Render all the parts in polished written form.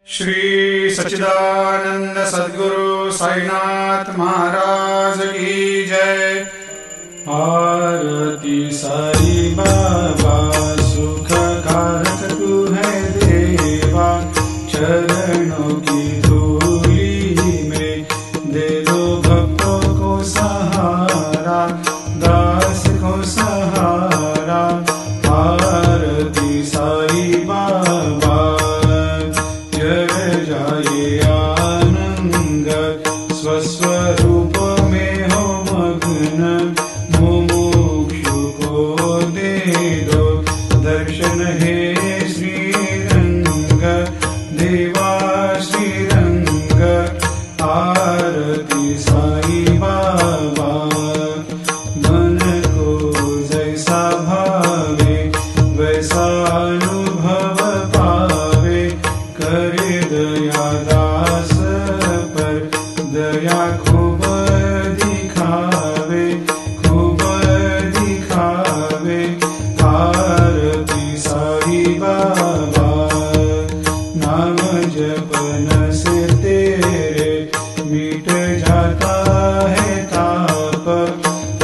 श्री सच्चिदानंद सद्गुरु साईनाथ महाराज की जय। आरती साई बाबा सुख कारक तू है देवा, चरणों की धूली में दे दो भक्तों को सहारा, दास को सहारा। आरती साई बाबा जय जाए आनंद, स्वस्वरूप में हो मग्न, मुमुक्षु को दे दो दर्शन हे श्रीरंग, देवा श्रीरंग। आरती साई बाबा मन को जैसा भावे वैसा अनुभव पावे, करे दया दास पर दया खूब दिखावे, खूब दिखावे। आरती साई बाबा नाम जपन से तेरे मिट जाता है ताप,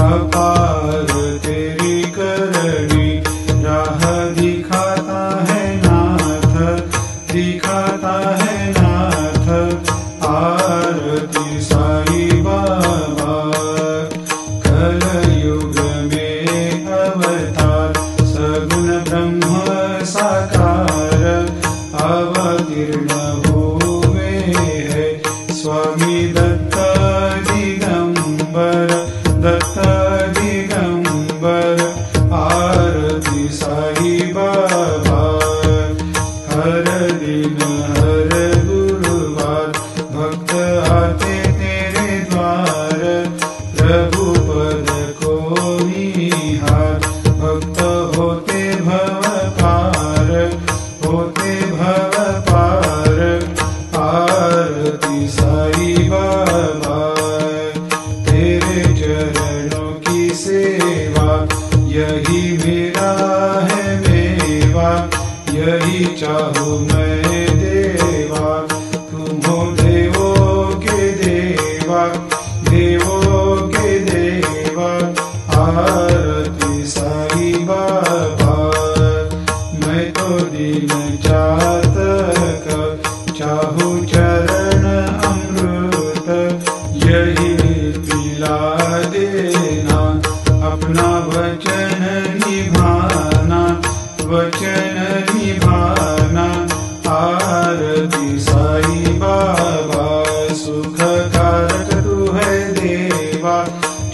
अपार तेरी करनी राह दिखाता है नाथ, दिखाता है नाथ। आरती साई बाबा कलयुग में अवतार, सगुण ब्रह्म साकार अवतीर्ण हुए है स्वामी दत्त दिगंबर, दत्त दिगंबर। आरती साई बाबा हर दिन हर गुरुवार भक्त आते तेरे द्वार, प्रभु पद को निहार, भक्त होते भव पार, होते भव पार। आरती साई बाबा तेरे चरणों की सेवा, यही मेरा है मेवा, यही चाहूँ मैं देवा। तुम हो देवों के देवा, देवों के देवा। आरती साई बाबा मैं तो दिन चातक, चाहूँ चरण अमृत, यही पिला देना, अपना वचन निभाना, वचन निभाना। आरती साई बाबा सुख कारक तू है देवा,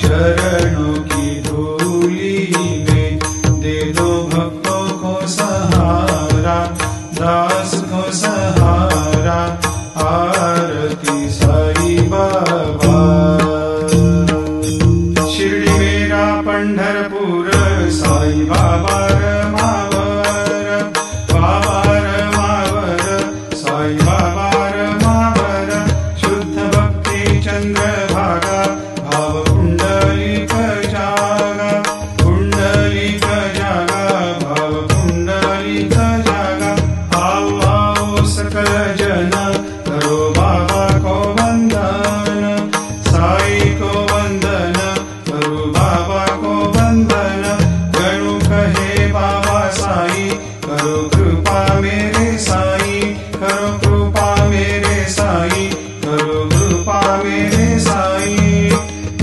चरणों की धूली में दे दो भक्तों को सहारा, दास को सहारा। आरती साई बाबा शिर्डी मेरा पंढरपूर, साई बाबा रमावर, बाबा रमावर, साई बाबा रमावर। शुद्ध भक्ति चंद्रभागा, भाव कुंडलिक जागा, कुंडलिक जागा, भाव कुंडलिक जागा। आओ आओ सकल जन करो बाबा को वंदन, साई को वंदन, करो बाबा को वंदन। गणु कहे बाबा साई, करो कृपा मेरे साई, करो कृपा मेरे साई, करो कृपा मेरे साई।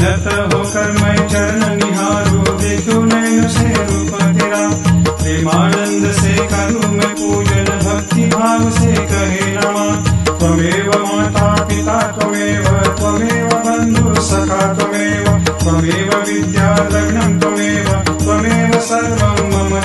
नत होकर मैं चरण निहारूं, देखूं नैन से रूप तेरा, प्रेमानंद से करूं मैं पूजन, भक्ति भाव से कहे नमः। त्वमेव माता पिता त्वमेव, त्वमेव बंधु सखा त्वमेव, त्वमेव विद्या द्रविणं त्वमेव, त्वमेव सर्वं मम